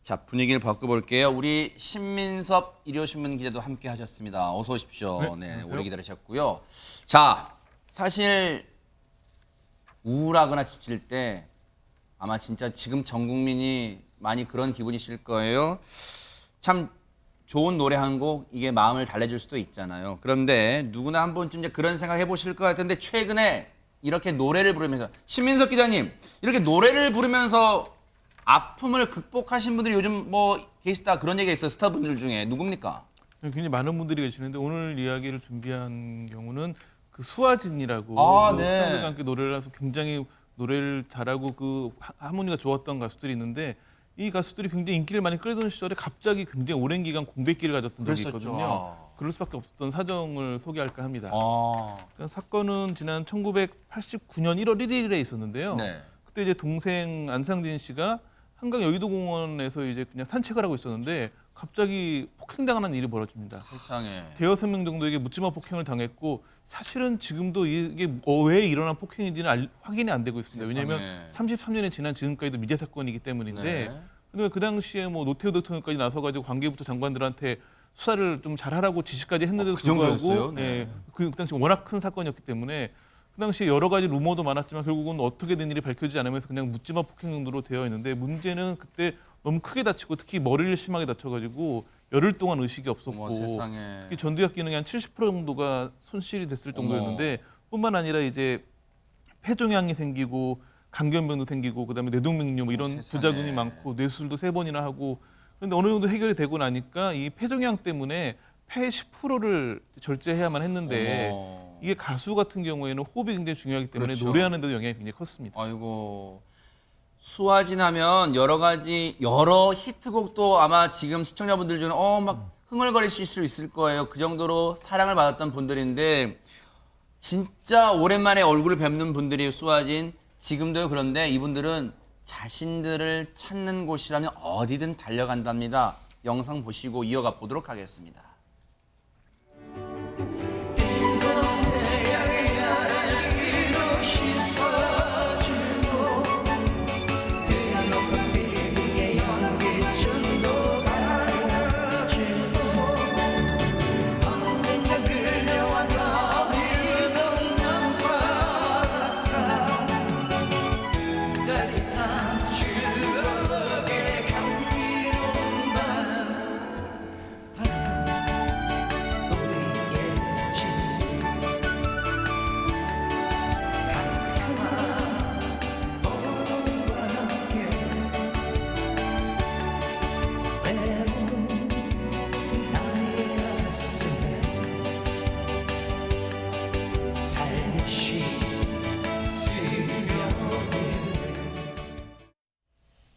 자, 분위기를 바꿔볼게요. 우리 신민섭 일요신문 기자도 함께 하셨습니다. 어서 오십시오. 네, 오래 기다리셨고요. 자, 사실 우울하거나 지칠 때 아마 진짜 지금 전 국민이 많이 그런 기분이실 거예요. 참 좋은 노래 한 곡 이게 마음을 달래줄 수도 있잖아요. 그런데 누구나 한 번쯤 이제 그런 생각 해보실 것 같은데 최근에 이렇게 노래를 부르면서 신민섭 기자님 이렇게 노래를 부르면서 아픔을 극복하신 분들이 요즘 뭐 계시다 그런 얘기가 있어요. 스타분들 중에 누굽니까? 굉장히 많은 분들이 계시는데 오늘 이야기를 준비한 경우는 그 수아진이라고 그 네. 사람들과 함께 노래를 해서 굉장히 노래를 잘하고 그 하모니가 좋았던 가수들이 있는데 이 가수들이 굉장히 인기를 많이 끌던 시절에 갑자기 굉장히 오랜 기간 공백기를 가졌던 적이 그랬었죠. 있거든요. 그럴 수밖에 없었던 사정을 소개할까 합니다. 아, 그러니까 사건은 지난 1989년 1월 1일에 있었는데요. 네. 그때 이제 동생 안상진 씨가 한강 여의도공원에서 이제 그냥 산책을 하고 있었는데 갑자기 폭행당하는 일이 벌어집니다. 세상에. 대여섯 명 정도에게 묻지마 폭행을 당했고 사실은 지금도 이게 왜 일어난 폭행인지는 확인이 안 되고 있습니다. 세상에. 왜냐하면 33년이 지난 지금까지도 미제 사건이기 때문인데 네. 근데 그 당시에 뭐 노태우 대통령까지 나서가지고 관계부처 장관들한테 수사를 좀 잘하라고 지시까지 했는데도 그 정도였어요? 불구하고 네. 그 당시 워낙 큰 사건이었기 때문에 그 당시에 여러 가지 루머도 많았지만 결국은 어떻게 된 일이 밝혀지지 않으면서 그냥 묻지마 폭행 정도로 되어 있는데 문제는 그때 너무 크게 다치고 특히 머리를 심하게 다쳐가지고 열흘 동안 의식이 없었고 어머, 세상에. 특히 전두엽 기능이 한 70% 정도가 손실이 됐을 정도였는데 뿐만 아니라 이제 폐종양이 생기고 간견변도 생기고 그다음에 뇌동맥류 뭐 이런 세상에. 부작용이 많고 뇌수술도 3번이나 하고 그런데 어느 정도 해결이 되고 나니까 이 폐종양 때문에 폐 10%를 절제해야만 했는데 어머. 이게 가수 같은 경우에는 호흡이 굉장히 중요하기 때문에 그렇죠. 노래하는 데도 영향이 굉장히 컸습니다. 아이고. 수아진 하면 여러 히트곡도 아마 지금 시청자분들 중에 막 흥얼거리실 수 있을 거예요. 그 정도로 사랑을 받았던 분들인데 진짜 오랜만에 얼굴을 뵙는 분들이 수아진 지금도 그런데 이분들은 자신들을 찾는 곳이라면 어디든 달려간답니다. 영상 보시고 이어가 보도록 하겠습니다.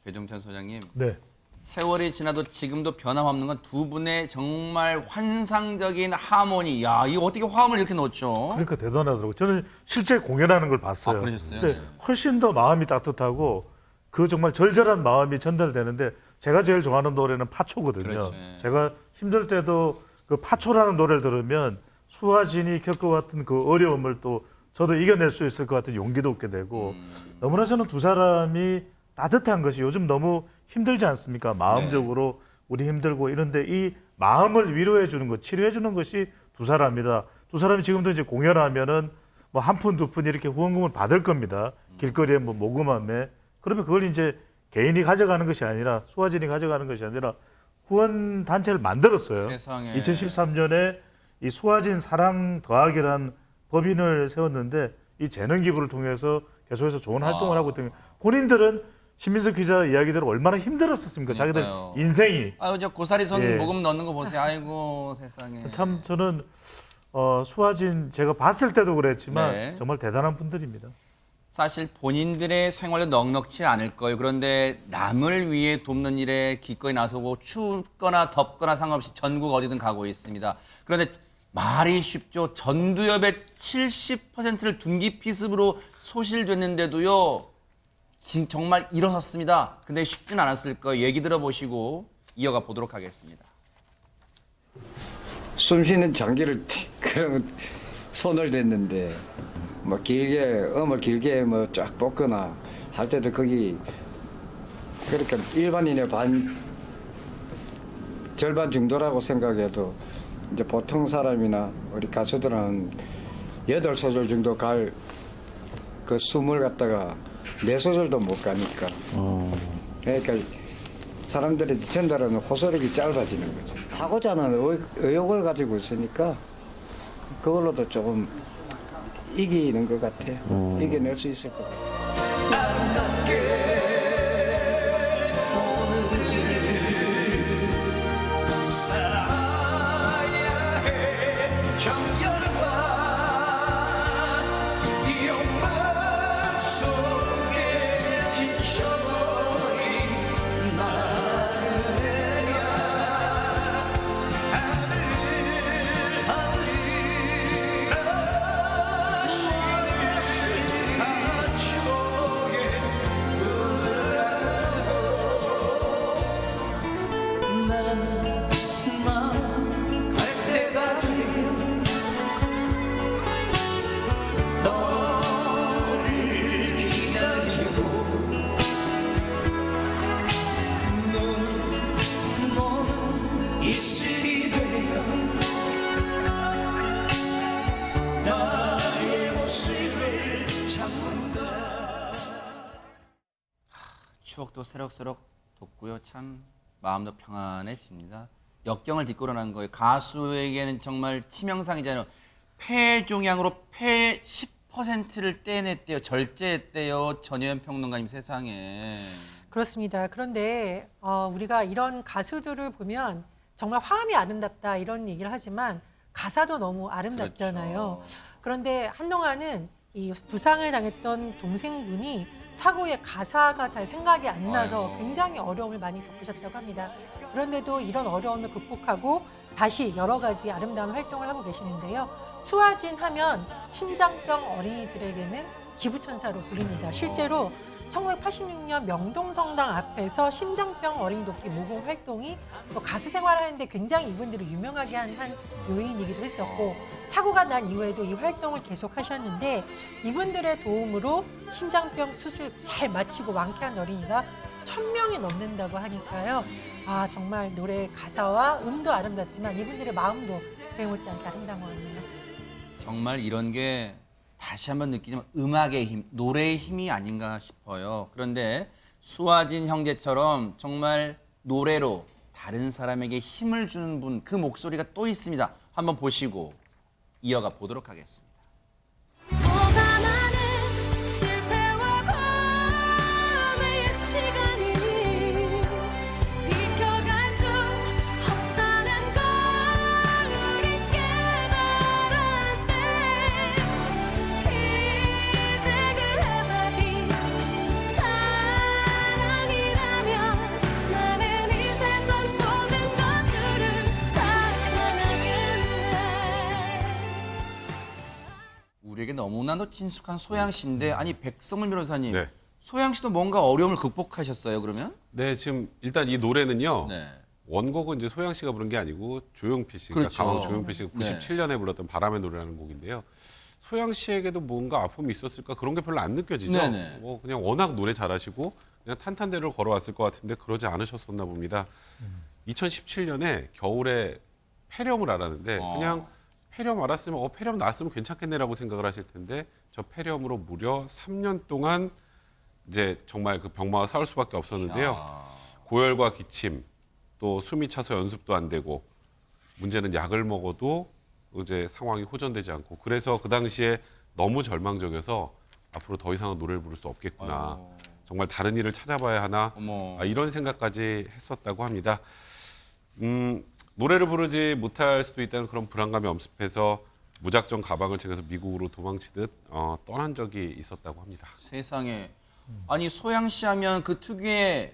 배종찬 소장님, 네. 세월이 지나도 지금도 변함없는 건 두 분의 정말 환상적인 하모니. 야, 이거 어떻게 화음을 이렇게 넣었죠? 그러니까 대단하더라고요. 저는 실제 공연하는 걸 봤어요. 아, 그러셨어요? 근데 네. 훨씬 더 마음이 따뜻하고 그 정말 절절한 마음이 전달되는데 제가 제일 좋아하는 노래는 파초거든요. 그렇죠. 네. 제가 힘들 때도 그 파초라는 노래를 들으면 수아진이 겪어왔던 그 어려움을 또 저도 이겨낼 수 있을 것 같은 용기도 얻게 되고 너무나 저는 두 사람이 따뜻한 것이 요즘 너무 힘들지 않습니까? 마음적으로 우리 힘들고 이런데 이 마음을 위로해 주는 것, 치료해 주는 것이 두 사람이다. 두 사람이 지금도 이제 공연하면은 뭐 한 푼, 두 푼 이렇게 후원금을 받을 겁니다. 길거리에 뭐 모금함에. 그러면 그걸 이제 개인이 가져가는 것이 아니라 수아진이 가져가는 것이 아니라 후원 단체를 만들었어요. 세상에. 2013년에 이 수아진 사랑 더하기란 법인을 세웠는데 이 재능 기부를 통해서 계속해서 좋은 활동을 하고 있던 본인들은 신민석 기자 이야기대로 얼마나 힘들었었습니까? 그러니까요. 자기들 인생이. 아유, 저 고사리선 예. 모금 넣는 거 보세요. 아이고, 세상에. 참 저는 수아진 제가 봤을 때도 그랬지만 네. 정말 대단한 분들입니다. 사실 본인들의 생활도 넉넉치 않을 거예요. 그런데 남을 위해 돕는 일에 기꺼이 나서고 춥거나 덥거나 상관없이 전국 어디든 가고 있습니다. 그런데 말이 쉽죠. 전두엽의 70%를 둔기피습으로 소실됐는데도요. 정말 일어섰습니다. 근데 쉽진 않았을 거예요. 얘기 들어보시고 이어가 보도록 하겠습니다. 숨 쉬는 장기를 그냥 손을 댔는데 뭐 길게 음을 길게 뭐 쫙 뽑거나 할 때도 거기 그렇게 일반인의 절반 정도라고 생각해도 이제 보통 사람이나 우리 가수들은 8소절 정도 갈 그 숨을 갖다가 4소절도 못 가니까. 그러니까 사람들이 전달하는 호소력이 짧아지는 거죠. 하고자 하는 의욕을 가지고 있으니까 그걸로도 조금 이기는 것 같아요. 이겨낼 수 있을 것 같아요. 추억도 새록새록 돋고요. 참 마음도 평안해집니다. 역경을 뒷걸어난 거예요. 가수에게는 정말 치명상이잖아요. 폐종양으로 폐 10%를 떼냈대요. 절제했대요. 전혜연 평론가님 세상에. 그렇습니다. 그런데 우리가 이런 가수들을 보면 정말 화음이 아름답다 이런 얘기를 하지만 가사도 너무 아름답잖아요. 그렇죠. 그런데 한동안은 이 부상을 당했던 동생분이 사고의 가사가 잘 생각이 안 나서 아이고. 굉장히 어려움을 많이 겪으셨다고 합니다. 그런데도 이런 어려움을 극복하고 다시 여러 가지 아름다운 활동을 하고 계시는데요. 수아진 하면 심장병 어린이들에게는 기부천사로 불립니다. 실제로 1986년 명동성당 앞에서 심장병 어린이 돕기 모금 활동이 또 가수 생활을 하는데 굉장히 이분들을 유명하게 한 요인이기도 했었고 사고가 난 이후에도 이 활동을 계속 하셨는데 이분들의 도움으로 심장병 수술 잘 마치고 완쾌한 어린이가 1,000명이 넘는다고 하니까요. 아 정말 노래 가사와 음도 아름답지만 이분들의 마음도 그에 못지않게 아름다운 것 같네요. 정말 이런 게 다시 한번 느끼지만 음악의 힘, 노래의 힘이 아닌가 싶어요. 그런데 수아진 형제처럼 정말 노래로 다른 사람에게 힘을 주는 분, 그 목소리가 또 있습니다. 한번 보시고 이어가 보도록 하겠습니다. 뭐가 많은 실패와 과거의 시간이 비켜갈 수 없다는 걸 우리 깨달았네. 이제 그 해답이 사랑이라면 나는 이 세상 모든 것들을 사랑하겠네. 우리에게 너무나도 친숙한 소양 씨인데 아니 백성문 변호사님, 네. 소양 씨도 뭔가 어려움을 극복하셨어요 그러면? 네, 지금 일단 이 노래는요. 네. 원곡은 이제 소양 씨가 부른 게 아니고 조용필 씨, 그러니까 그렇죠. 가왕 조용필 씨가 97년에 불렀던 바람의 노래라는 곡인데요. 소양 씨에게도 뭔가 아픔이 있었을까 그런 게 별로 안 느껴지죠. 네네. 뭐 그냥 워낙 노래 잘하시고 그냥 탄탄대로 걸어왔을 것 같은데 그러지 않으셨었나 봅니다. 2017년에 겨울에 폐렴을 앓았는데 그냥 폐렴 알았으면 폐렴 나았으면 괜찮겠네라고 생각을 하실 텐데 저 폐렴으로 무려 3년 동안 이제 정말 그 병마와 싸울 수밖에 없었는데요. 아, 고열과 기침, 또 숨이 차서 연습도 안 되고 문제는 약을 먹어도 이제 상황이 호전되지 않고 그래서 그 당시에 너무 절망적이어서 앞으로 더 이상은 노래를 부를 수 없겠구나. 아이고. 정말 다른 일을 찾아봐야 하나 어머. 이런 생각까지 했었다고 합니다. 노래를 부르지 못할 수도 있다는 그런 불안감이 엄습해서 무작정 가방을 챙겨서 미국으로 도망치듯 떠난 적이 있었다고 합니다. 세상에. 아니 소양 씨 하면 그 특유의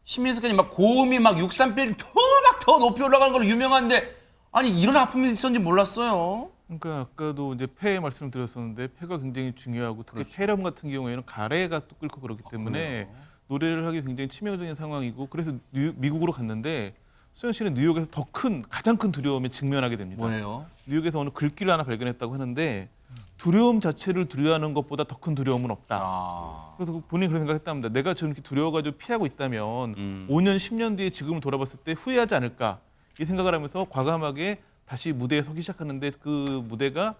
신민석까지 막 고음이 막 63빌딩 더 높이 올라가는 걸로 유명한데 아니 이런 아픔이 있었는지 몰랐어요. 그러니까 아까도 이제 폐 말씀을 드렸었는데 폐가 굉장히 중요하고 특히 그렇죠. 폐렴 같은 경우에는 가래가 또 끓고 그렇기 때문에 노래를 하기 굉장히 치명적인 상황이고 그래서 미국으로 갔는데 소영 씨는 뉴욕에서 가장 큰 두려움에 직면하게 됩니다. 뭐예요? 뉴욕에서 어느 글귀를 하나 발견했다고 하는데 두려움 자체를 두려워하는 것보다 더 큰 두려움은 없다. 아, 그래서 본인이 그런 생각을 했답니다. 내가 저렇게 두려워가지고 피하고 있다면 5년, 10년 뒤에 지금을 돌아봤을 때 후회하지 않을까. 이 생각을 하면서 과감하게 다시 무대에 서기 시작하는데 그 무대가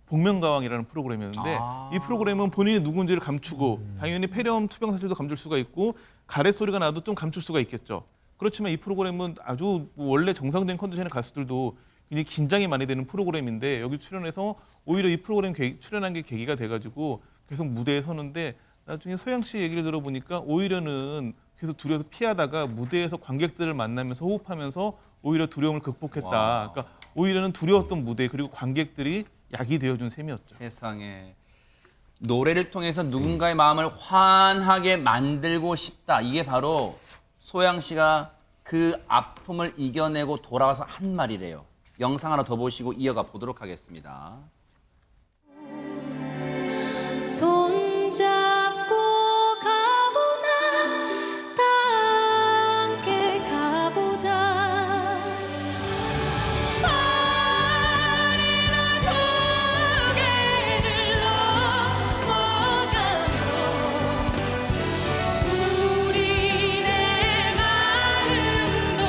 복면가왕이라는 프로그램이었는데 이 프로그램은 본인이 누군지를 감추고 당연히 폐렴 투병 사실도 감출 수가 있고 가래 소리가 나도 좀 감출 수가 있겠죠. 그렇지만 이 프로그램은 아주 원래 정상적인 컨디션의 가수들도 굉장히 긴장이 많이 되는 프로그램인데 여기 출연해서 오히려 이 프로그램 출연한 게 계기가 돼가지고 계속 무대에 서는데 나중에 소양 씨 얘기를 들어보니까 오히려는 계속 두려워서 피하다가 무대에서 관객들을 만나면서 호흡하면서 오히려 두려움을 극복했다. 와. 그러니까 오히려는 두려웠던 무대 그리고 관객들이 약이 되어준 셈이었죠. 세상에. 노래를 통해서 누군가의 마음을 환하게 만들고 싶다. 이게 바로 소양 씨가 그 아픔을 이겨내고 돌아와서 한 말이래요. 영상 하나 더 보시고 이어가 보도록 하겠습니다. 손잡고 가보자 다 함께 가보자 아리랑 고개를 넘어가며 우리네 마음도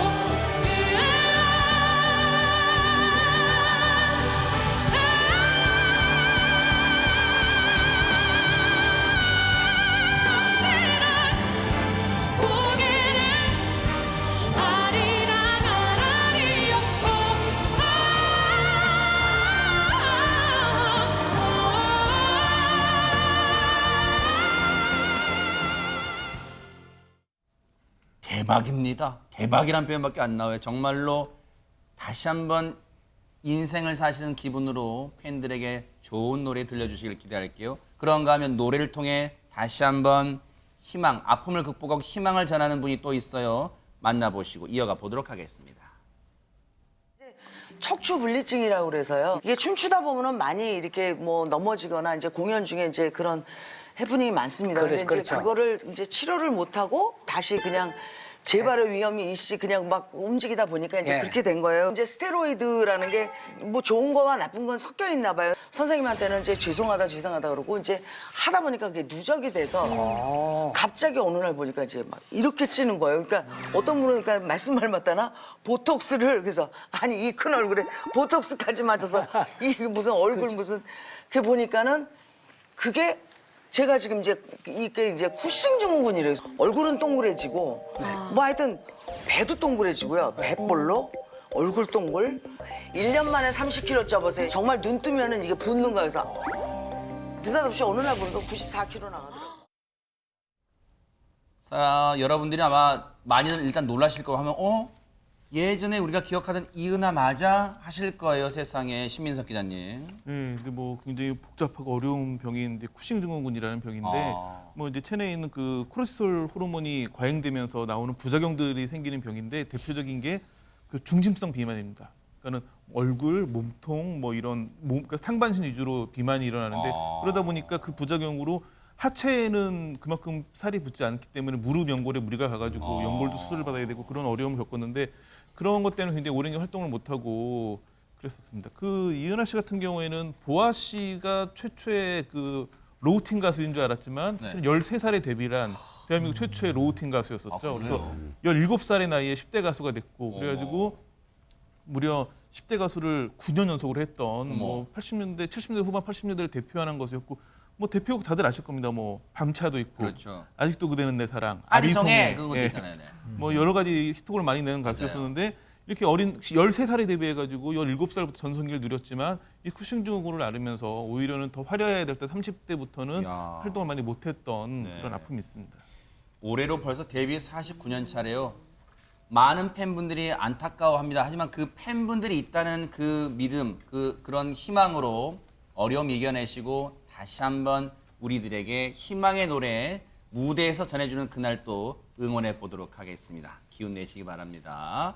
고개를 아리랑 아라리요 대박입니다. 대박이란 표현밖에 안 나와요. 정말로 다시 한번 인생을 사시는 기분으로 팬들에게 좋은 노래 들려주시길 기대할게요. 그런가 하면 노래를 통해 다시 한번 희망, 아픔을 극복하고 희망을 전하는 분이 또 있어요. 만나보시고 이어가 보도록 하겠습니다. 척추 분리증이라고 그래서요. 이게 춤추다 보면은 많이 이렇게 뭐 넘어지거나 이제 공연 중에 이제 그런 해프닝이 많습니다. 근데 이제 그거를 이제 치료를 못 하고 다시 그냥 재발의 위험이 있이 그냥 막 움직이다 보니까 이제 그렇게 된 거예요. 이제 스테로이드라는 게 뭐 좋은 거와 나쁜 건 섞여 있나 봐요. 선생님한테는 이제 죄송하다 그러고 이제 하다 보니까 그게 누적이 돼서 갑자기 어느 날 보니까 이제 막 이렇게 찌는 거예요. 그러니까 어떤 분은 그러니까 말씀 말 맞다나 보톡스를 그래서 아니 이 큰 얼굴에 보톡스까지 맞아서 이 무슨 얼굴 무슨 그 보니까는 그게 제가 지금 이게 이제 쿠싱 증후군이래요. 얼굴은 동그래지고 뭐 하여튼 배도 동그래지고요. 배볼로 얼굴 동글. 1년 만에 30kg 쪄보세요. 정말 눈 뜨면은 이게 붓는 거예요. 그래서 느닷없이 어느 날 보니까 94kg 나가더라고요. 자, 여러분들이 아마 많이들 일단 놀라실 거고 하면 예전에 우리가 기억하던 이은하 맞아 하실 거예요. 세상에. 신민석 기자님. 네, 근데 뭐 굉장히 복잡하고 어려운 병인데 쿠싱 증후군이라는 병인데 뭐 이제 체내에 있는 그 코르티솔 호르몬이 과잉되면서 나오는 부작용들이 생기는 병인데 대표적인 게 그 중심성 비만입니다. 그러니까는 얼굴, 몸통 뭐 이런 그러니까 상반신 위주로 비만이 일어나는데 그러다 보니까 그 부작용으로 하체에는 그만큼 살이 붙지 않기 때문에 무릎 연골에 무리가 가가지고 연골도 수술을 받아야 되고 그런 어려움을 겪었는데 그런 것 때문에 굉장히 오랜 기간 활동을 못하고 그랬었습니다. 그 이은하 씨 같은 경우에는 보아 씨가 최초의 그 로우틴 가수인 줄 알았지만 네. 13살에 데뷔를 한 대한민국 최초의 로우틴 가수였었죠. 그래서 17살의 나이에 10대 가수가 됐고 그래가지고 무려 10대 가수를 9년 연속으로 했던 뭐 80년대, 70년대 후반 80년대를 대표하는 것이었고 뭐 대표곡 다들 아실 겁니다. 뭐 밤차도 있고 그렇죠. 아직도 그대는 내 사랑, 아리송해 그것도 예. 있잖아요. 네. 뭐 여러 가지 히트곡을 많이 내는 가수였었는데 이렇게 어린 13살에 데뷔해가지고 17살부터 전성기를 누렸지만 이 쿠싱 증후군을 앓으면서 오히려는 더 화려해야 될 때 30대부터는 야. 활동을 많이 못했던 네. 그런 아픔이 있습니다. 올해로 벌써 데뷔 49년 차래요. 많은 팬분들이 안타까워합니다. 하지만 그 팬분들이 있다는 그 믿음, 그런 희망으로 어려움 이겨내시고 다시 한번 우리들에게 희망의 노래 무대에서 전해주는 그날 또 응원해 보도록 하겠습니다. 기운 내시기 바랍니다.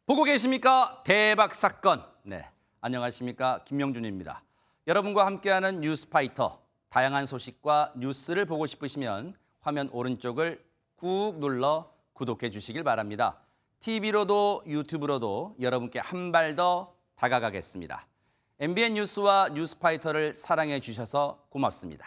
보고 계십니까? 대박 사건. 네, 안녕하십니까? 김명준입니다. 여러분과 함께하는 뉴스파이터. 다양한 소식과 뉴스를 보고 싶으시면 화면 오른쪽을 꾹 눌러 구독해 주시길 바랍니다. TV로도 유튜브로도 여러분께 한 발 더 다가가겠습니다. MBN 뉴스와 뉴스파이터를 사랑해 주셔서 고맙습니다.